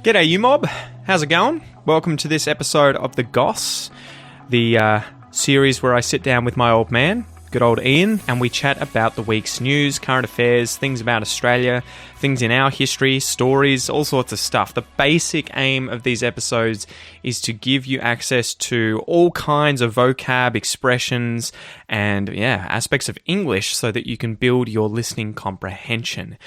G'day, you mob. How's it going? Welcome to this episode of the Goss, the series where I sit down with my old man, good old Ian, and we chat about the week's news, current affairs, things about Australia, things in our history, stories, all sorts of stuff. The basic aim of these episodes is to give you access to all kinds of vocab, expressions, and aspects of English so that you can build your listening comprehension.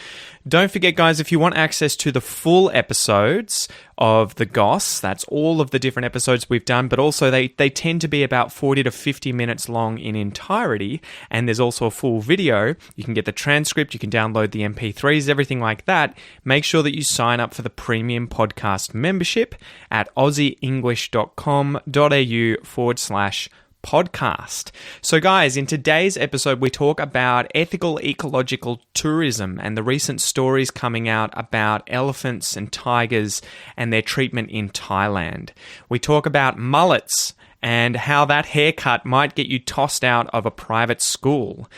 Don't forget, guys, if you want access to the full episodes of the Goss, that's all of the different episodes we've done, but also they tend to be about 40 to 50 minutes long in entirety, and there's also a full video. You can get the transcript, you can download the MP3s, everything like that. Make sure that you sign up for the premium podcast membership at aussieenglish.com.au/podcast. So guys, in today's episode, we talk about ethical ecological tourism and the recent stories coming out about elephants and tigers and their treatment in Thailand. We talk about mullets and how that haircut might get you tossed out of a private school.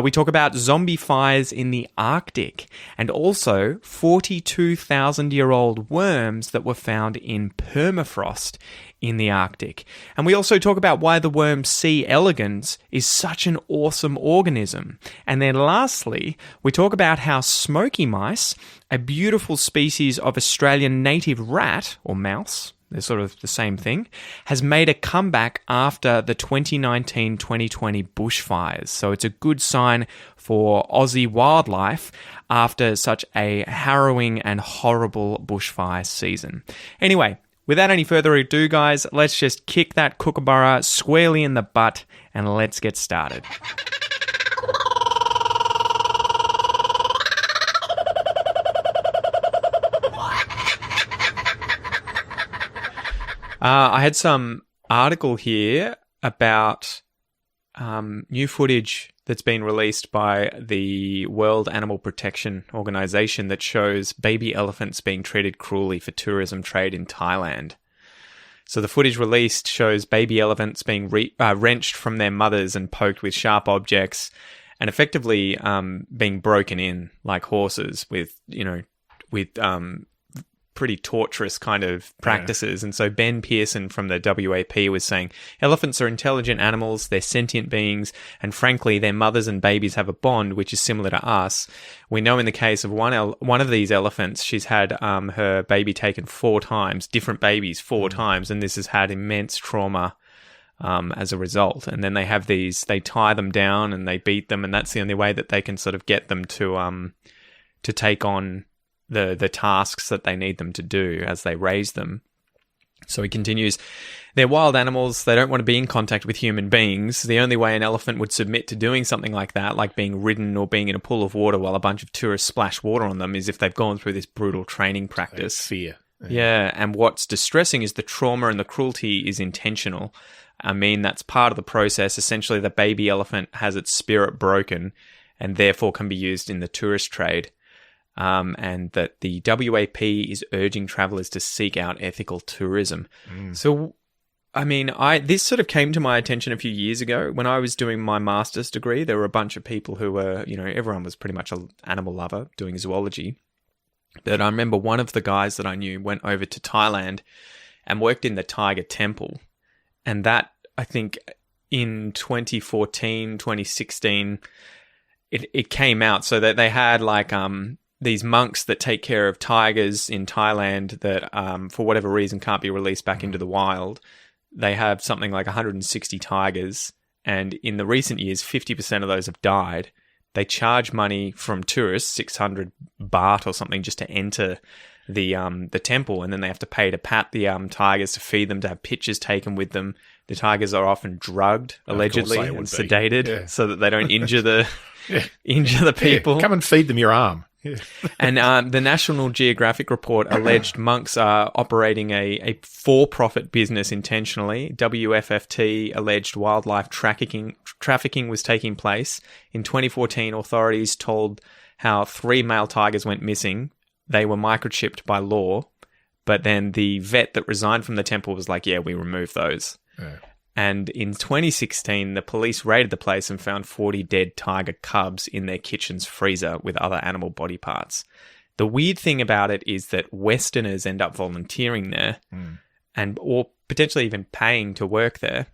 We talk about zombie fires in the Arctic and also 42,000-year-old worms that were found in permafrost in the Arctic. And we also talk about why the worm C. elegans is such an awesome organism. And then lastly, we talk about how smoky mice, a beautiful species of Australian native rat or mouse, they're sort of the same thing, has made a comeback after the 2019-2020 bushfires. So it's a good sign for Aussie wildlife after such a harrowing and horrible bushfire season. Anyway, without any further ado, guys, let's just kick that kookaburra squarely in the butt and let's get started. I had some article here about new footage that's been released by the World Animal Protection Organization that shows baby elephants being treated cruelly for tourism trade in Thailand. So the footage released shows baby elephants being wrenched from their mothers and poked with sharp objects and effectively being broken in like horses with pretty torturous kind of practices. And so Ben Pearson from the WAP was saying, elephants are intelligent animals, they're sentient beings, and frankly, their mothers and babies have a bond which is similar to us. We know in the case of one of these elephants, she's had her baby taken 4 times, different babies 4 times, and this has had immense trauma as a result. And then they tie them down and they beat them, and that's the only way that they can sort of get them to take on the tasks that they need them to do as they raise them. So he continues, they're wild animals, they don't want to be in contact with human beings. The only way an elephant would submit to doing something like that, like being ridden or being in a pool of water while a bunch of tourists splash water on them, is if they've gone through this brutal training practice. Fear. Yeah, and what's distressing is the trauma and the cruelty is intentional. I mean, that's part of the process. Essentially, the baby elephant has its spirit broken and therefore can be used in the tourist trade. And that the WAP is urging travellers to seek out ethical tourism. So, I mean, this sort of came to my attention a few years ago. When I was doing my master's degree, there were a bunch of people who were, everyone was pretty much an animal lover doing zoology. But I remember one of the guys that I knew went over to Thailand and worked in the tiger temple. And that, I think, in 2014, 2016, it came out so that they had like these monks that take care of tigers in Thailand that, for whatever reason, can't be released back into the wild. They have something like 160 tigers, and in the recent years, 50% of those have died. They charge money from tourists, 600 baht or something, just to enter the temple, and then they have to pay to pat the tigers, to feed them, to have pictures taken with them. The tigers are often drugged, allegedly, and sedated, so that they don't injure the people. Yeah, come and feed them your arm. Yeah. And the National Geographic report alleged monks are operating a for-profit business intentionally. WFFT alleged wildlife trafficking was taking place. In 2014, authorities told how 3 male tigers went missing. They were microchipped by law, but then the vet that resigned from the temple was like, yeah, we removed those. Yeah. And in 2016, the police raided the place and found 40 dead tiger cubs in their kitchen's freezer with other animal body parts. The weird thing about it is that Westerners end up volunteering there or potentially even paying to work there.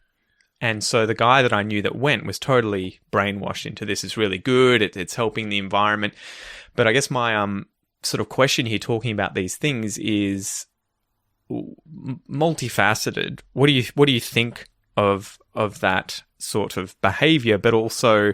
And so the guy that I knew that went was totally brainwashed into this is really good. It's helping the environment. But I guess my sort of question here talking about these things is multifaceted. What do you think of that sort of behavior, but also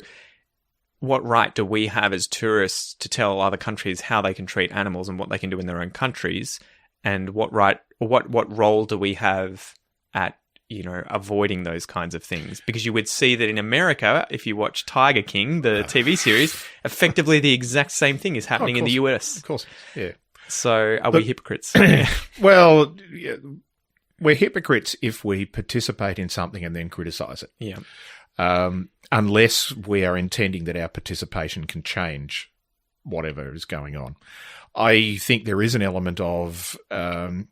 what right do we have as tourists to tell other countries how they can treat animals and what they can do in their own countries, and what role do we have at avoiding those kinds of things? Because you would see that in America, if you watch Tiger King, the TV series, effectively the exact same thing is happening in the US. Of course, yeah. So are we hypocrites? Well, yeah, we're hypocrites if we participate in something and then criticise it. Yeah. Unless we are intending that our participation can change whatever is going on. I think there is an element of, and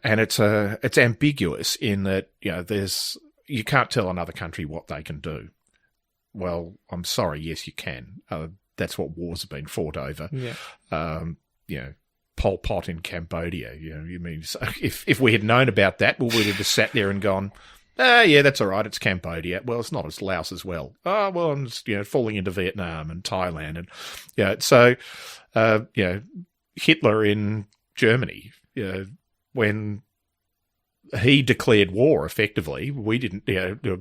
it's ambiguous in that, you can't tell another country what they can do. Well, I'm sorry, yes, you can. That's what wars have been fought over. Yeah. Pol Pot in Cambodia. You mean so if we had known about that, well, we'd have just sat there and gone, yeah, that's all right. It's Cambodia. Well, it's not. It's Laos as well. Oh, well, I'm just, falling into Vietnam and Thailand, and so Hitler in Germany, when he declared war, effectively, we didn't.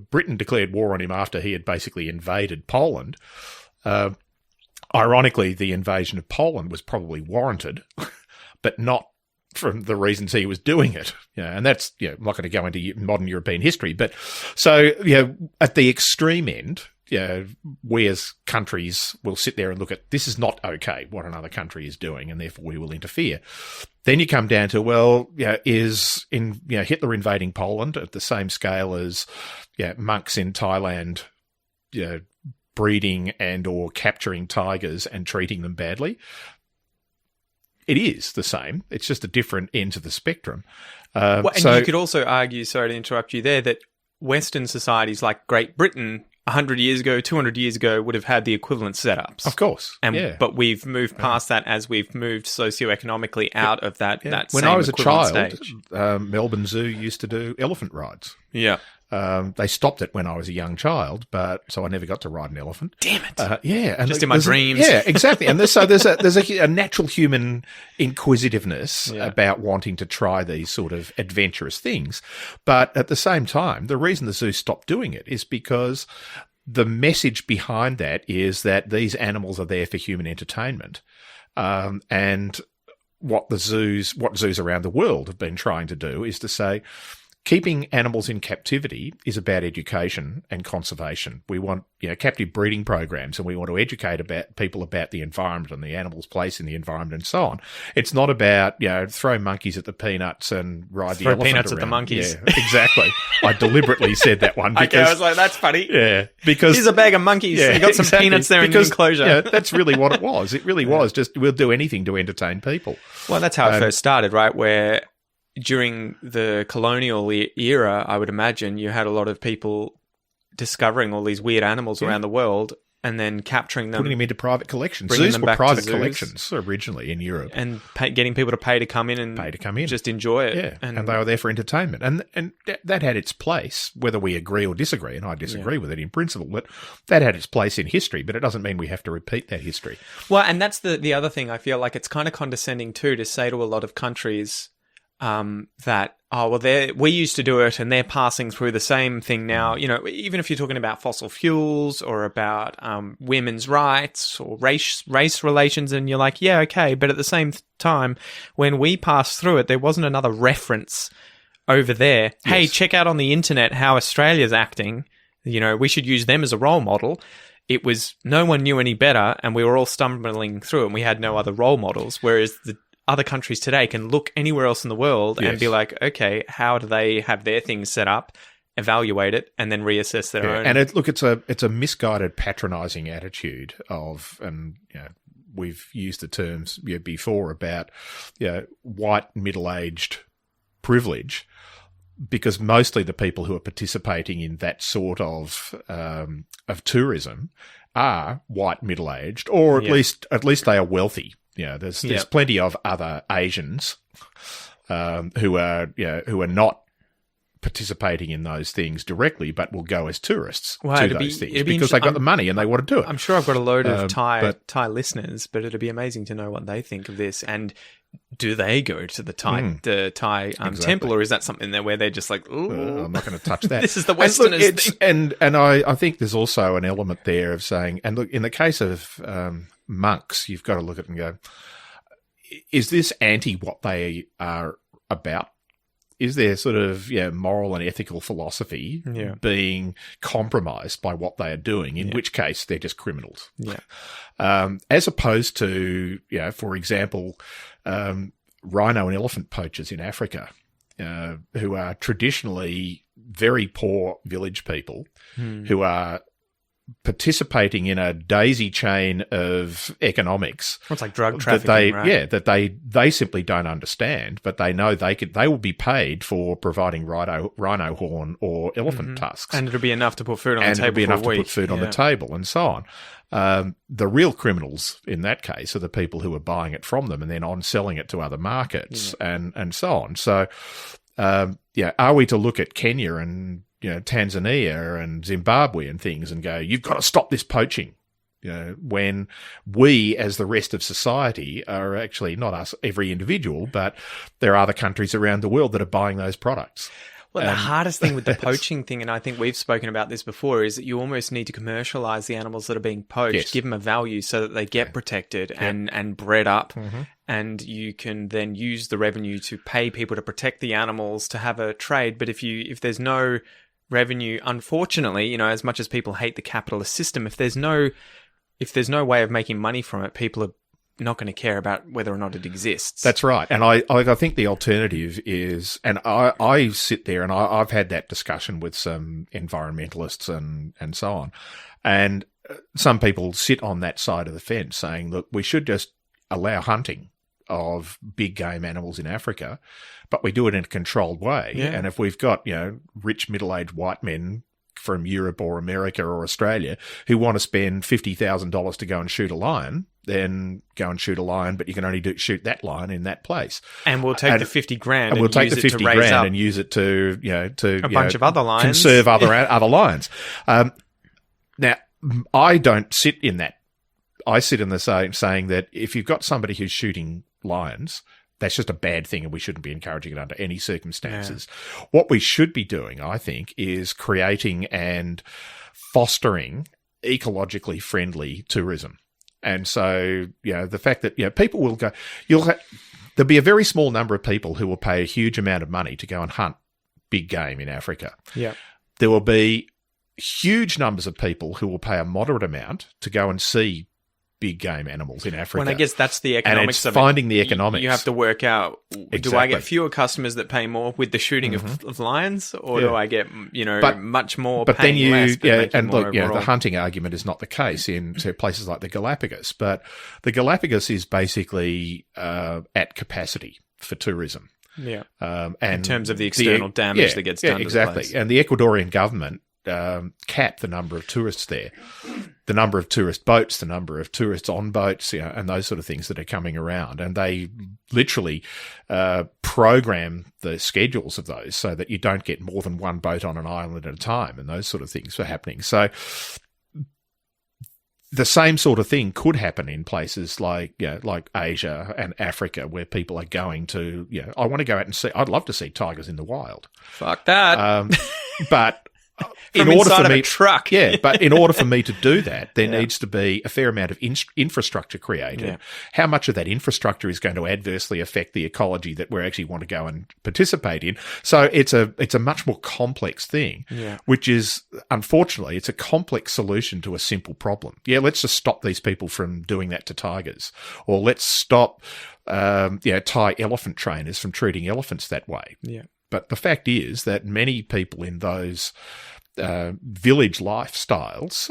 Britain declared war on him after he had basically invaded Poland. Ironically, the invasion of Poland was probably warranted, but not from the reasons he was doing it. And that's, I'm not going to go into modern European history, but so, at the extreme end, we as countries will sit there and look at, this is not okay, what another country is doing, and therefore we will interfere. Then you come down to, is Hitler invading Poland at the same scale as, monks in Thailand, breeding and or capturing tigers and treating them badly? It is the same. It's just a different ends of the spectrum. And you could also argue, sorry to interrupt you there, that Western societies like Great Britain 100 years ago, 200 years ago would have had the equivalent setups. Of course. But we've moved past that as we've moved socioeconomically out of that When same I was a child, stage. Melbourne Zoo used to do elephant rides. Yeah. They stopped it when I was a young child, so I never got to ride an elephant. Damn it! And just in my dreams. Yeah, exactly. And there's a natural human inquisitiveness about wanting to try these sort of adventurous things, but at the same time, the reason the zoo stopped doing it is because the message behind that is that these animals are there for human entertainment, and what zoos around the world have been trying to do is to say, keeping animals in captivity is about education and conservation. We want, captive breeding programs, and we want to educate people about the environment and the animal's place in the environment and so on. It's not about, throw monkeys at the peanuts and ride the elephant Throw peanuts around. at the monkeys. Yeah, exactly. I deliberately said that one because I was like, that's funny. Yeah, because here's a bag of monkeys. You got some peanuts there in the enclosure. Yeah, that's really what it was. It really was just, we'll do anything to entertain people. Well, that's how it first started, right? Where during the colonial era, I would imagine you had a lot of people discovering all these weird animals around the world and then capturing them. Putting them into private collections. Bringing Zoos them were back to private zoos. collections originally in Europe. And getting people to pay to come in and just enjoy it. Yeah, and they were there for entertainment. And that had its place, whether we agree or disagree, and I disagree with it in principle, but that had its place in history, but it doesn't mean we have to repeat that history. Well, and that's the other thing. I feel like it's kind of condescending too to say to a lot of countries that, we used to do it and they're passing through the same thing now. Even if you're talking about fossil fuels or about women's rights or race relations, and you're like, yeah, okay. But at the same time, when we passed through it, there wasn't another reference over there. Yes. Hey, check out on the internet how Australia's acting. We should use them as a role model. It was no one knew any better, and we were all stumbling through, and we had no other role models. Whereas the other countries today can look anywhere else in the world and be like, okay, how do they have their things set up, evaluate it, and then reassess their own. And it's a misguided, patronising attitude of, and we've used the terms before about white middle-aged privilege, because mostly the people who are participating in that sort of tourism are white middle-aged, or at least they are wealthy. There's plenty of other Asians who are not participating in those things directly, but will go as tourists to those things because they've got the money and they want to do it. I'm sure I've got a load of Thai listeners, but it'd be amazing to know what they think of this. And do they go to the Thai temple, or is that something there where they're just like, ooh, I'm not going to touch that. This is the Westerners thing. And I think there's also an element there of saying, and look, in the case of monks, you've got to look at it and go, is this anti what they are about? Is their sort of moral and ethical philosophy being compromised by what they are doing, in which case they're just criminals? As opposed to, for example, rhino and elephant poachers in Africa, who are traditionally very poor village people who are participating in a daisy chain of economics. It's like drug trafficking, right? That they simply don't understand, but they know they will be paid for providing rhino horn or elephant tusks. And it'll be enough to put food on the table on the table and so on. The real criminals in that case are the people who are buying it from them and then on selling it to other markets and so on. So, are we to look at Kenya and Tanzania and Zimbabwe and things and go, you've got to stop this poaching, when we as the rest of society are actually not us, every individual, but there are other countries around the world that are buying those products. Well, the hardest thing with the poaching thing, and I think we've spoken about this before, is that you almost need to commercialize the animals that are being poached, give them a value so that they get protected and bred up. And you can then use the revenue to pay people to protect the animals, to have a trade. But if there's no revenue, unfortunately, as much as people hate the capitalist system, if there's no way of making money from it, people are not going to care about whether or not it exists. That's right. And I think the alternative is, and I sit there and I've had that discussion with some environmentalists and so on, and some people sit on that side of the fence saying, look, we should just allow hunting of big game animals in Africa, but we do it in a controlled way. And if we've got, rich middle-aged white men from Europe or America or Australia who want to spend $50,000 to go and shoot a lion, then go and shoot a lion, but you can only shoot that lion in that place. And we'll take the 50 grand and we'll take the 50 grand and use it to, a bunch of other lions. Conserve other lions. Now, I don't sit in that. I sit in the saying that if you've got somebody who's shooting lions, that's just a bad thing and we shouldn't be encouraging it under any circumstances. What we should be doing, I think, is creating and fostering ecologically friendly tourism. And so, the fact that, people will go, there'll be a very small number of people who will pay a huge amount of money to go and hunt big game in Africa. There will be huge numbers of people who will pay a moderate amount to go and see big game animals in Africa. Well, I guess that's the economics of it. Finding the economics. You have to work out, do I get fewer customers that pay more with the shooting of lions, or do I get, much more but paying then less? And look, the hunting argument is not the case in places like the Galapagos, but the Galapagos is basically at capacity for tourism. And in terms of the external damage that gets done to the place. And the Ecuadorian government cap the number of tourists there, the number of tourist boats, the number of tourists on boats, and those sort of things that are coming around. And they literally program the schedules of those so that you don't get more than one boat on an island at a time, and those sort of things are happening. So the same sort of thing could happen in places like Asia and Africa, where people are going to, I want to go out and see, I'd love to see tigers in the wild. Fuck that. But from inside of a truck. But in order for me to do that, there needs to be a fair amount of infrastructure created. How much of that infrastructure is going to adversely affect the ecology that we actually want to go and participate in? So it's a much more complex thing, which is, unfortunately, it's a complex solution to a simple problem. Let's just stop these people from doing that to tigers, or let's stop Thai elephant trainers from treating elephants that way. But the fact is that many people in those village lifestyles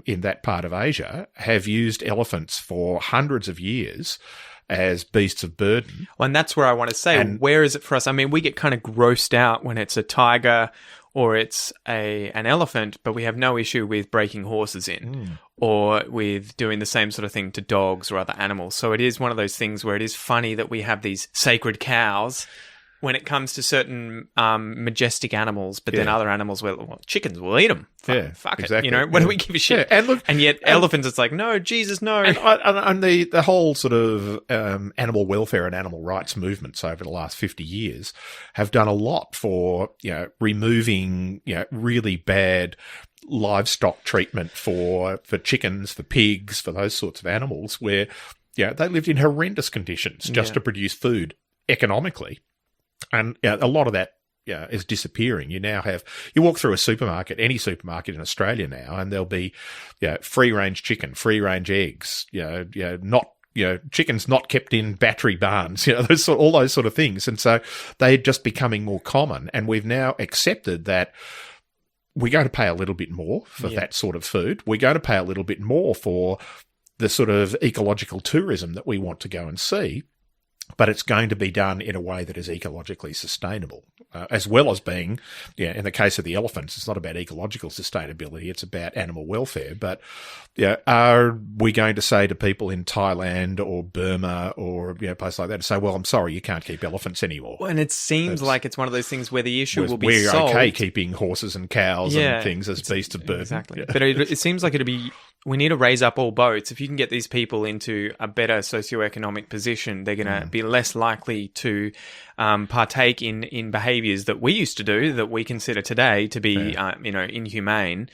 in that part of Asia have used elephants for hundreds of years as beasts of burden. Well, and that's where I want to say, where is it for us? I mean, we get kind of grossed out when it's a tiger or it's an elephant, but we have no issue with breaking horses in. or with doing the same sort of thing to dogs or other animals. So it is one of those things where it is funny that we have these sacred cows when it comes to certain majestic animals, but then other animals, well, chickens, we'll eat them. Fuck exactly. it. You know, what do we give a shit? Yeah. And yet elephants, it's like, no, Jesus, no. And the whole sort of animal welfare and animal rights movements over the last 50 years have done a lot for, removing, really bad livestock treatment for chickens, for pigs, for those sorts of animals where, they lived in horrendous conditions just to produce food economically. And a lot of that is disappearing. You walk through a supermarket, any supermarket in Australia now, and there'll be free range chicken, free range eggs, chickens not kept in battery barns, all those sort of things. And so they're just becoming more common. And we've now accepted that we're going to pay a little bit more for that sort of food. We're going to pay a little bit more for the sort of ecological tourism that we want to go and see. But it's going to be done in a way that is ecologically sustainable, as well as being, in the case of the elephants, it's not about ecological sustainability, it's about animal welfare. But are we going to say to people in Thailand or Burma or places like that, to say, well, I'm sorry, you can't keep elephants anymore? Well, and it seems like it's one of those things where the issue will be we're solved. okay keeping horses and cows and things as beasts of burden. Exactly. But it seems like we need to raise up all boats. If you can get these people into a better socioeconomic position, they're going to be less likely to partake in behaviours that we used to do, that we consider today to be, inhumane.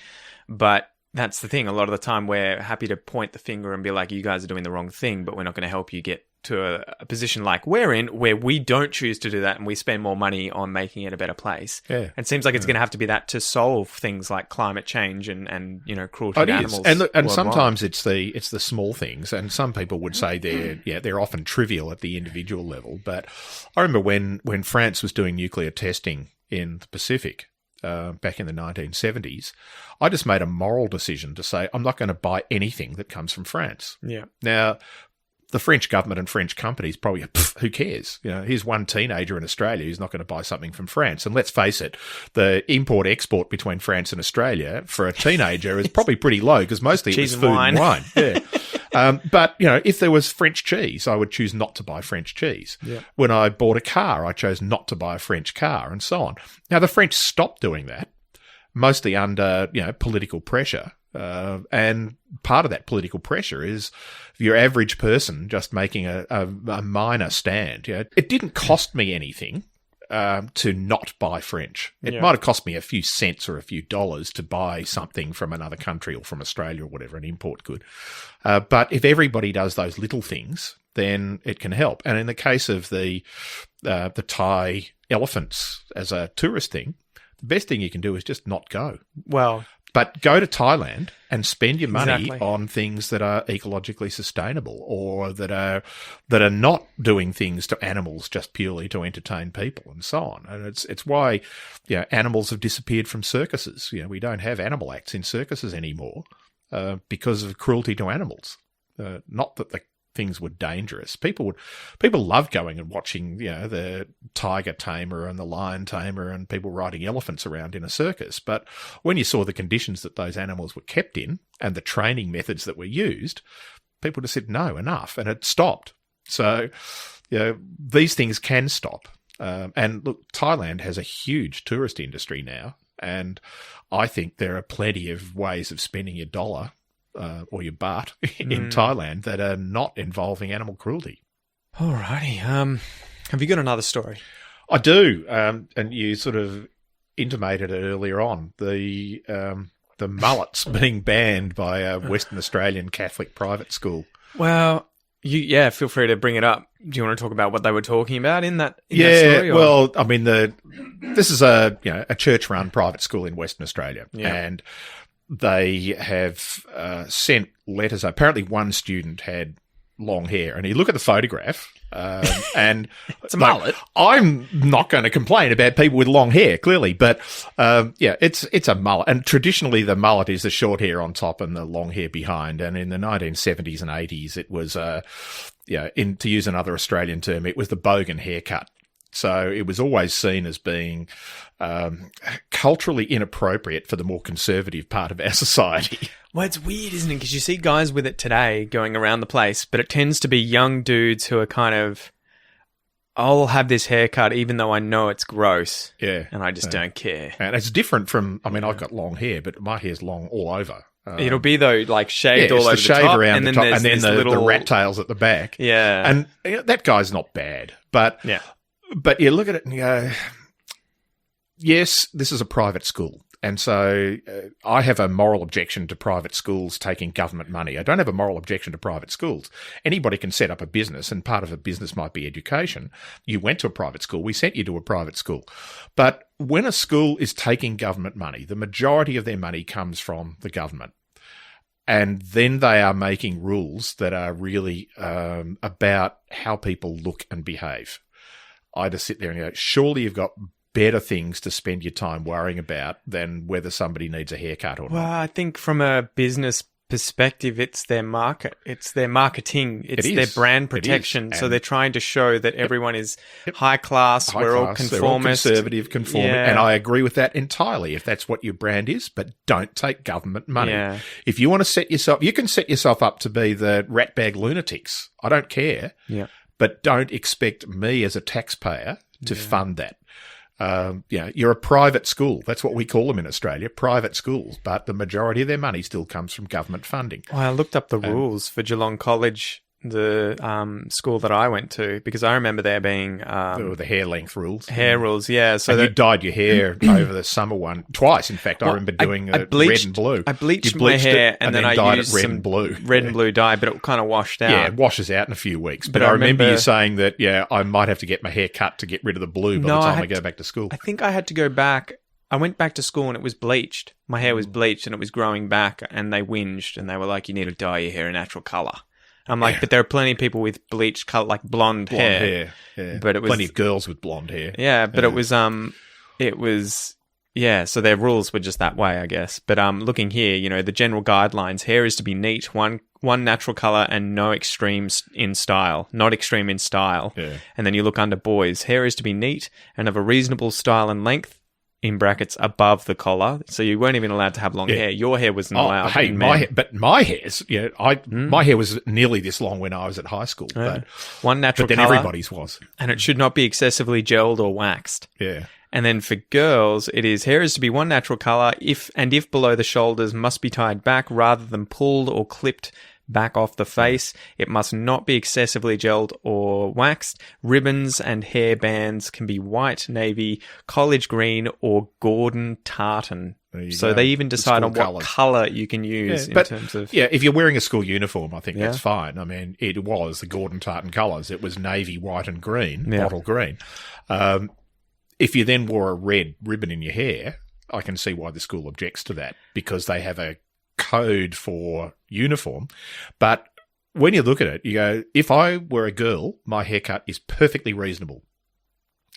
But that's the thing. A lot of the time we're happy to point the finger and be like, you guys are doing the wrong thing, but we're not going to help you get to a position like we're in, where we don't choose to do that and we spend more money on making it a better place. Yeah. It seems like it's going to have to be that to solve things like climate change and cruelty to animals. And sometimes it's the small things, and some people would say they're often trivial at the individual level. But I remember when France was doing nuclear testing in the Pacific back in the 1970s, I just made a moral decision to say I'm not going to buy anything that comes from France. Yeah. Now, the French government and French companies probably, who cares? Here's one teenager in Australia who's not going to buy something from France. And let's face it, the import-export between France and Australia for a teenager is probably pretty low, because mostly it was food and wine. Yeah. But, if there was French cheese, I would choose not to buy French cheese. Yeah. When I bought a car, I chose not to buy a French car, and so on. Now, the French stopped doing that, mostly under, political pressure. And part of that political pressure is your average person just making a minor stand. It didn't cost me anything to not buy French. It might have cost me a few cents or a few dollars to buy something from another country or from Australia or whatever, an import good. But if everybody does those little things, then it can help. And in the case of the Thai elephants as a tourist thing, the best thing you can do is just not go. But go to Thailand and spend your money on things that are ecologically sustainable, or that are not doing things to animals just purely to entertain people, and so on. And it's why animals have disappeared from circuses. We don't have animal acts in circuses anymore because of cruelty to animals. Not that the things were dangerous. People love going and watching, the tiger tamer and the lion tamer and people riding elephants around in a circus. But when you saw the conditions that those animals were kept in and the training methods that were used, people just said, no, enough. And it stopped. So, these things can stop. And look, Thailand has a huge tourist industry now. And I think there are plenty of ways of spending your dollar or your baht in Thailand that are not involving animal cruelty. Alrighty. Have you got another story? I do. And you sort of intimated it earlier on. The mullets being banned by a Western Australian Catholic private school. Well, feel free to bring it up. Do you want to talk about what they were talking about in that story? Well, I mean, this is a church-run private school in Western Australia, and they have sent letters. Apparently one student had long hair, and you look at the photograph and it's a mullet. I'm not going to complain about people with long hair, clearly, but it's a mullet. And traditionally the mullet is the short hair on top and the long hair behind. And in the 1970s and 80s, it was, to use another Australian term, it was the bogan haircut. So it was always seen as being culturally inappropriate for the more conservative part of our society. Well, it's weird, isn't it? Because you see guys with it today going around the place, but it tends to be young dudes who are kind of, I'll have this haircut even though I know it's gross. Yeah. And I just don't care. And it's different from, I mean, I've got long hair, but my hair's long all over. It'll be, though, like shaved all over the shave top. around And the then top, there's and then this the little rat tails at the back. Yeah. And that guy's not bad. But you look at it and you go, yes, this is a private school. And so I have a moral objection to private schools taking government money. I don't have a moral objection to private schools. Anybody can set up a business, and part of a business might be education. You went to a private school. We sent you to a private school. But when a school is taking government money, the majority of their money comes from the government. And then they are making rules that are really about how people look and behave. I just sit there and go, surely you've got better things to spend your time worrying about than whether somebody needs a haircut or not. Well, I think from a business perspective, it's their market. It's their marketing. It's their brand protection. So they're trying to show that everyone is high class. We're all conformist. They're all conservative, conforming. Yeah. And I agree with that entirely, if that's what your brand is, but don't take government money. Yeah. If you want to set yourself, you can set yourself up to be the ratbag lunatics. I don't care. Yeah. But don't expect me as a taxpayer to fund that. You're a private school. That's what we call them in Australia, private schools. But the majority of their money still comes from government funding. Well, I looked up the rules for Geelong College, the school that I went to, because I remember there being the hair length rules. Hair rules, yeah. So and you dyed your hair over the summer one twice. In fact, I remember doing red and blue. I bleached my hair and then I dyed used it red some and blue. Red and blue dye, but it kind of washed out. Yeah, it washes out in a few weeks. But I I remember you saying that, I might have to get my hair cut to get rid of the blue by the time I go back to school. I think I had to go back. I went back to school and it was bleached. My hair was bleached and it was growing back, and they whinged and they were like, you need to dye your hair a natural colour. I'm like, but there are plenty of people with bleached color, like blonde hair. Yeah. But it was plenty of girls with blonde hair. Yeah, but it was so their rules were just that way, I guess. But looking here, the general guidelines, hair is to be neat, one natural color, and no extremes in style, not extreme in style. Yeah. And then you look under boys, hair is to be neat and of a reasonable style and length, in brackets, above the collar. So you weren't even allowed to have long hair. Your hair wasn't allowed. Hey, my hair's, my hair was nearly this long when I was at high school. But one natural but then color, everybody's was. and it should not be excessively gelled or waxed. Yeah. And then for girls, it is hair is to be one natural color, if below the shoulders, must be tied back rather than pulled or clipped back off the face. It must not be excessively gelled or waxed. Ribbons and hair bands can be white, navy, college green, or Gordon tartan. So they even decide on what colour you can use in terms of... Yeah, if you're wearing a school uniform, I think that's fine. I mean, it was the Gordon tartan colours. It was navy, white and green, bottle green. If you then wore a red ribbon in your hair, I can see why the school objects to that, because they have a code for uniform. But when you look at it, you go, if I were a girl, my haircut is perfectly reasonable.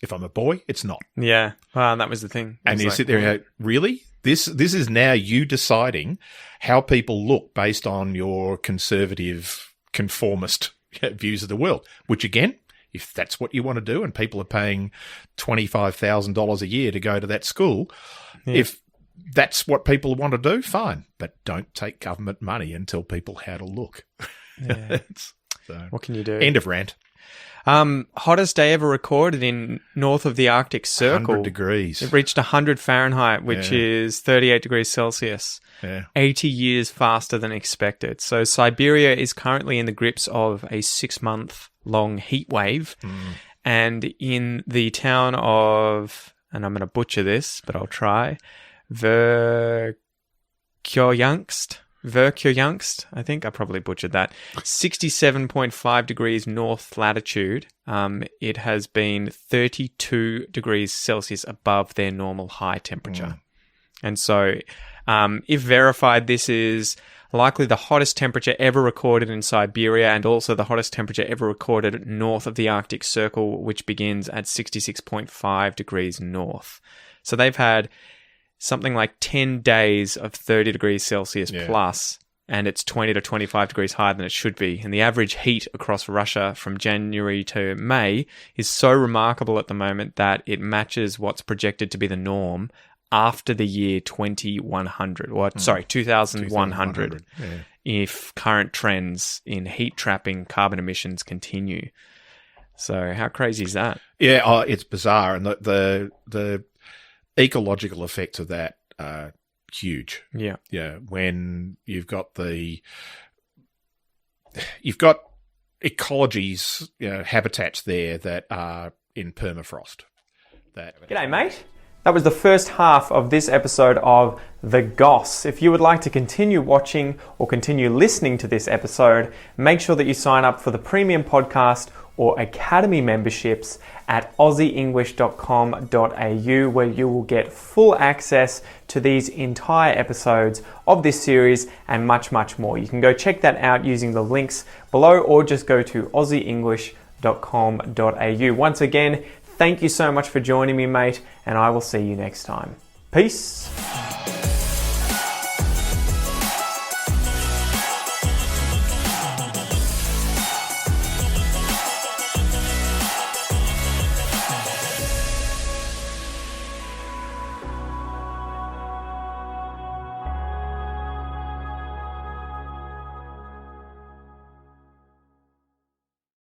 If I'm a boy, it's not. Yeah. Well, that was the thing. And you sit there and go, really? This is now you deciding how people look based on your conservative, conformist views of the world, which again, if that's what you want to do and people are paying $25,000 a year to go to that school, if that's what people want to do, fine. But don't take government money and tell people how to look. Yeah. So, what can you do? End of rant. Hottest day ever recorded in north of the Arctic Circle. 100 degrees. It reached 100 Fahrenheit, which is 38 degrees Celsius. Yeah. 80 years faster than expected. So Siberia is currently in the grips of a 6-month-long heat wave. And in the town of, and I'm going to butcher this, but I'll try, Verkjøyangst, I think I probably butchered that. 67.5 degrees north latitude. It has been 32 degrees Celsius above their normal high temperature. And so, if verified, this is likely the hottest temperature ever recorded in Siberia, and also the hottest temperature ever recorded north of the Arctic Circle, which begins at 66.5 degrees north. So they've had something like 10 days of 30 degrees Celsius plus and it's 20 to 25 degrees higher than it should be. And the average heat across Russia from January to May is so remarkable at the moment that it matches what's projected to be the norm after the year 2100, or 2100, if current trends in heat trapping carbon emissions continue. So how crazy is that? Yeah, it's bizarre, and the ecological effects of that are huge. Yeah. When you've got ecologies, habitats there that are in permafrost. G'day, mate. That was the first half of this episode of The Goss. If you would like to continue watching or continue listening to this episode, make sure that you sign up for the premium podcast or academy memberships at aussieenglish.com.au, where you will get full access to these entire episodes of this series and much, much more. You can go check that out using the links below, or just go to aussieenglish.com.au. Once again, thank you so much for joining me, mate, and I will see you next time. Peace.